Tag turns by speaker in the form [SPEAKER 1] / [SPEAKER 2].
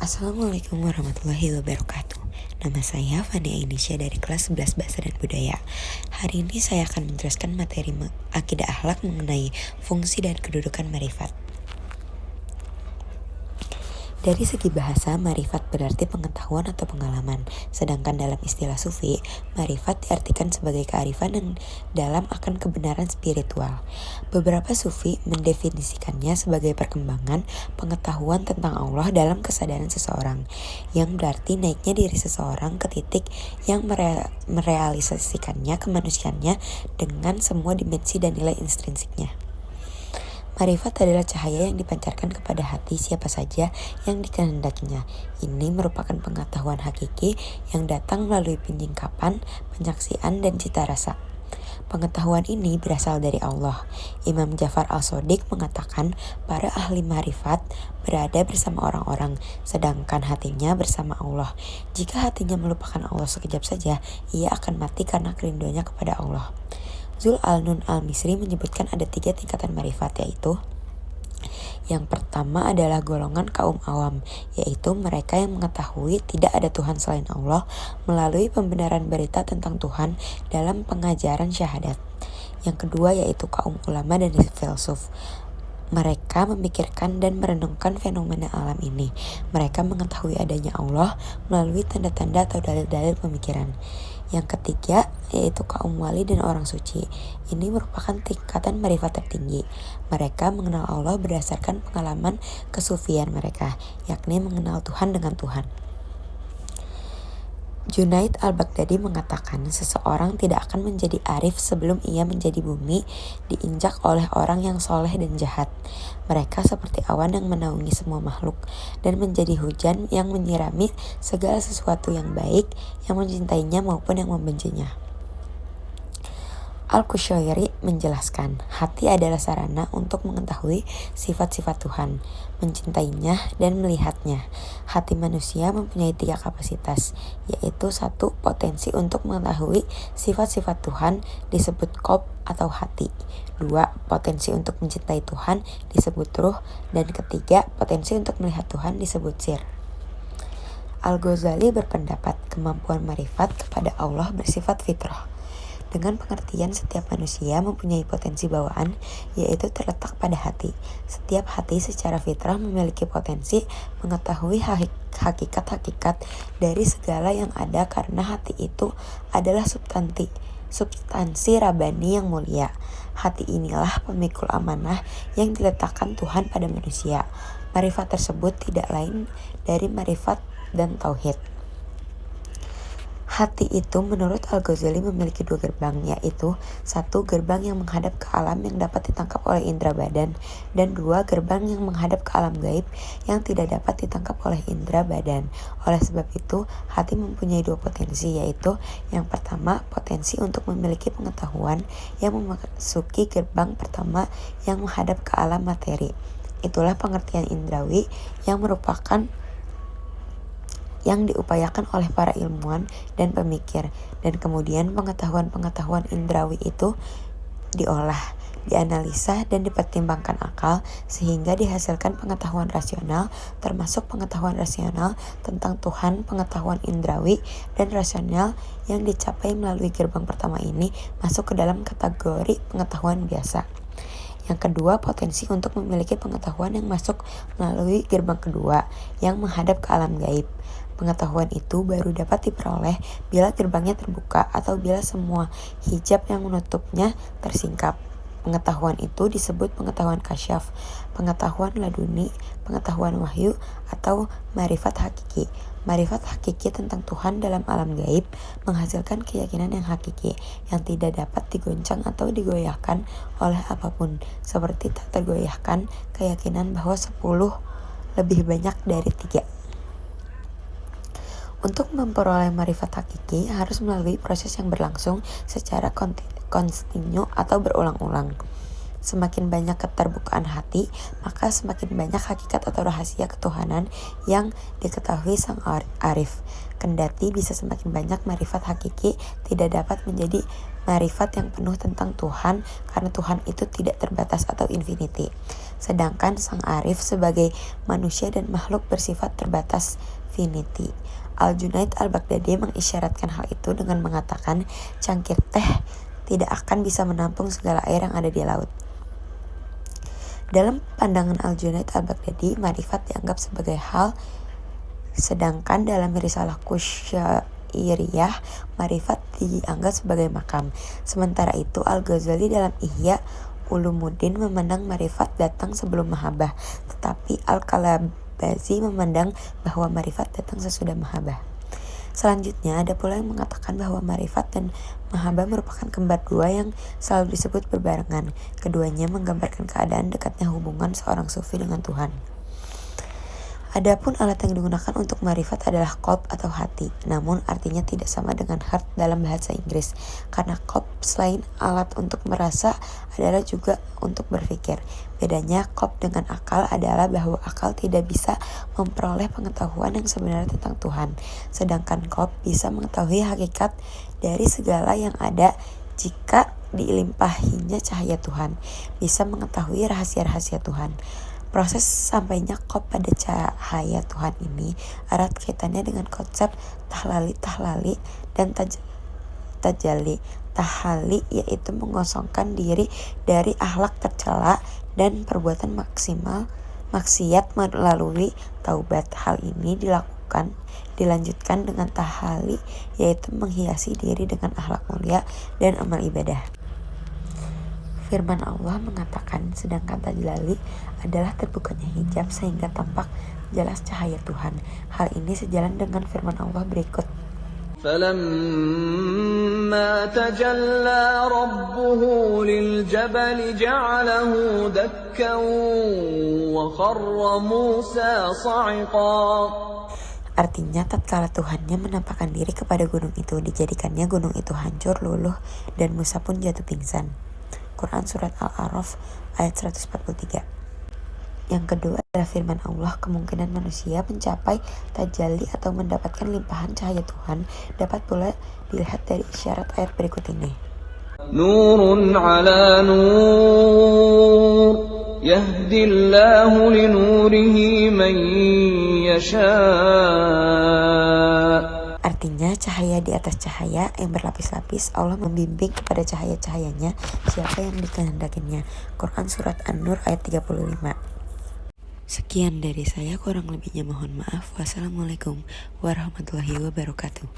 [SPEAKER 1] Assalamualaikum warahmatullahi wabarakatuh. Nama saya Fania Inisya dari kelas 11 Bahasa dan Budaya. Hari ini saya akan menjelaskan materi akidah akhlak mengenai fungsi dan kedudukan marifat. Dari segi bahasa, marifat berarti pengetahuan atau pengalaman. Sedangkan dalam istilah sufi, marifat diartikan sebagai kearifan yang dalam akan kebenaran spiritual. Beberapa sufi mendefinisikannya sebagai perkembangan pengetahuan tentang Allah dalam kesadaran seseorang, yang berarti naiknya diri seseorang ke titik yang merealisasikannya kemanusiaannya dengan semua dimensi dan nilai intrinsiknya. Marifat adalah cahaya yang dipancarkan kepada hati siapa saja yang dikehendakinya. Ini merupakan pengetahuan hakiki yang datang melalui penyingkapan, penyaksian, dan cita rasa. Pengetahuan ini berasal dari Allah. Imam Ja'far al-Shadiq mengatakan para ahli marifat berada bersama orang-orang, sedangkan hatinya bersama Allah. Jika hatinya melupakan Allah sekejap saja, ia akan mati karena kerinduannya kepada Allah. Zul al-Nun al-Misri menyebutkan ada 3 tingkatan marifat, yaitu yang pertama adalah golongan kaum awam, yaitu mereka yang mengetahui tidak ada Tuhan selain Allah melalui pembenaran berita tentang Tuhan dalam pengajaran syahadat. Yang kedua yaitu kaum ulama dan filsuf. Mereka memikirkan dan merenungkan fenomena alam ini. Mereka mengetahui adanya Allah melalui tanda-tanda atau dalil-dalil pemikiran. Yang ketiga yaitu kaum wali dan orang suci. Ini merupakan tingkatan marifat tertinggi. Mereka mengenal Allah berdasarkan pengalaman kesufian mereka, yakni mengenal Tuhan dengan Tuhan. Junaid al-Baghdadi mengatakan seseorang tidak akan menjadi arif sebelum ia menjadi bumi diinjak oleh orang yang soleh dan jahat. Mereka seperti awan yang menaungi semua makhluk dan menjadi hujan yang menyirami segala sesuatu yang baik, yang mencintainya maupun yang membencinya. Al-Qushayri menjelaskan, hati adalah sarana untuk mengetahui sifat-sifat Tuhan, mencintainya, dan melihatnya. Hati manusia mempunyai 3 kapasitas, yaitu 1. Potensi untuk mengetahui sifat-sifat Tuhan disebut qalb atau hati. 2. Potensi untuk mencintai Tuhan disebut ruh. Dan ketiga, potensi untuk melihat Tuhan disebut sir. Al-Ghazali berpendapat kemampuan marifat kepada Allah bersifat fitrah. Dengan pengertian setiap manusia mempunyai potensi bawaan, yaitu terletak pada hati. Setiap hati secara fitrah memiliki potensi mengetahui hakikat-hakikat dari segala yang ada karena hati itu adalah substansi Rabbani yang mulia. Hati inilah pemikul amanah yang diletakkan Tuhan pada manusia. Marifat tersebut tidak lain dari marifat dan tauhid. Hati itu menurut Al-Ghazali memiliki 2 gerbang, yaitu 1. Gerbang yang menghadap ke alam yang dapat ditangkap oleh indera badan, dan 2. Gerbang yang menghadap ke alam gaib yang tidak dapat ditangkap oleh indera badan. Oleh sebab itu, hati mempunyai 2 potensi, yaitu yang pertama, potensi untuk memiliki pengetahuan yang memasuki gerbang pertama yang menghadap ke alam materi. Itulah pengertian indrawi yang diupayakan oleh para ilmuwan dan pemikir, dan kemudian pengetahuan-pengetahuan indrawi itu diolah, dianalisa, dan dipertimbangkan akal sehingga dihasilkan pengetahuan rasional, termasuk pengetahuan rasional tentang Tuhan. Pengetahuan indrawi dan rasional yang dicapai melalui gerbang pertama ini masuk ke dalam kategori pengetahuan biasa. Yang kedua, potensi untuk memiliki pengetahuan yang masuk melalui gerbang kedua yang menghadap ke alam gaib. Pengetahuan itu baru dapat diperoleh bila gerbangnya terbuka atau bila semua hijab yang menutupnya tersingkap. Pengetahuan itu disebut pengetahuan kasyaf, pengetahuan laduni, pengetahuan wahyu, atau marifat hakiki. Marifat hakiki tentang Tuhan dalam alam gaib menghasilkan keyakinan yang hakiki, yang tidak dapat digoncang atau digoyahkan oleh apapun, seperti tak tergoyahkan keyakinan bahwa 10 lebih banyak dari 3. Untuk memperoleh marifat hakiki harus melalui proses yang berlangsung secara kontinu atau berulang-ulang. Semakin banyak keterbukaan hati, maka semakin banyak hakikat atau rahasia ketuhanan yang diketahui sang arif. Kendati bisa semakin banyak marifat hakiki, tidak dapat menjadi marifat yang penuh tentang Tuhan, karena Tuhan itu tidak terbatas atau infinity. Sedangkan sang arif sebagai manusia dan makhluk bersifat terbatas, finity. Al-Junaid Al-Baghdadi mengisyaratkan hal itu dengan mengatakan, cangkir teh tidak akan bisa menampung segala air yang ada di laut. Dalam pandangan Al-Junaid Al-Baghdadi, marifat dianggap sebagai hal, sedangkan dalam risalah Kusyairiyah, marifat dianggap sebagai makam. Sementara itu, Al-Ghazali dalam Ihya Ulumuddin memandang marifat datang sebelum mahabbah, tetapi Al-Kalabazi memandang bahwa marifat datang sesudah mahabbah. Selanjutnya, ada pula yang mengatakan bahwa marifat dan mahabbah merupakan kembar dua yang selalu disebut berbarengan. Keduanya menggambarkan keadaan dekatnya hubungan seorang sufi dengan Tuhan. Adapun alat yang digunakan untuk marifat adalah qalb atau hati, namun artinya tidak sama dengan heart dalam bahasa Inggris, karena qalb selain alat untuk merasa adalah juga untuk berpikir. Bedanya qalb dengan akal adalah bahwa akal tidak bisa memperoleh pengetahuan yang sebenarnya tentang Tuhan, sedangkan qalb bisa mengetahui hakikat dari segala yang ada jika dilimpahinya cahaya Tuhan, bisa mengetahui rahasia-rahasia Tuhan. Proses sampainya qalb pada cahaya Tuhan ini erat kaitannya dengan konsep tahlali dan tajalli. Tahalli yaitu mengosongkan diri dari akhlak tercela dan perbuatan maksiat melalui taubat. Hal ini dilanjutkan dengan tahalli, yaitu menghiasi diri dengan akhlak mulia dan amal ibadah. Firman Allah mengatakan, sedangkan tajalli adalah terbukanya hijab sehingga tampak jelas cahaya Tuhan. Hal ini sejalan dengan firman Allah berikut.
[SPEAKER 2] فَلَمَّا تَجَلَّى رَبُّهُ لِلْجَبَلِ جَعَلَهُ دَكًّا وَخَرَّ مُوسَى صَعِقًا.
[SPEAKER 1] Artinya, tatkala Tuhannya menampakkan diri kepada gunung itu, dijadikannya gunung itu hancur, luluh, dan Musa pun jatuh pingsan. Quran Surat Al-A'raf ayat 143. Yang kedua adalah firman Allah, kemungkinan manusia mencapai tajalli atau mendapatkan limpahan cahaya Tuhan dapat pula dilihat dari isyarat ayat berikut ini.
[SPEAKER 2] Nurun ala nur, yahdillahu linurihi man yasha'.
[SPEAKER 1] Artinya, cahaya di atas cahaya yang berlapis-lapis, Allah membimbing kepada cahaya-cahayanya siapa yang dikehendakinya. Quran Surat An-Nur ayat 35. Sekian dari saya, kurang lebihnya mohon maaf. Wassalamualaikum warahmatullahi wabarakatuh.